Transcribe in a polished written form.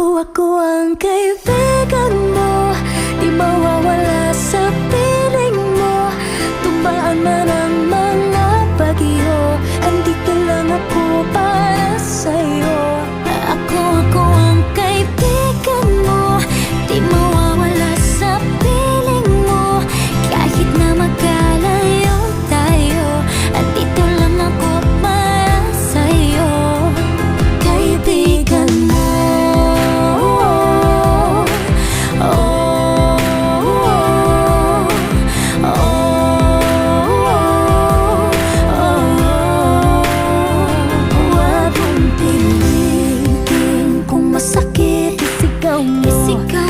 Ako ang kaibigan mo, di mawawala sa piling mo. Tumbaan man ang mga bagyo, andito lang ako para sa'yo. Ako ang kaibigan mo, di mawawala sa piling mo. Kahit na magkalayo tayo, andito lang ako para sa'yo. Kaibigan mo. Isigaw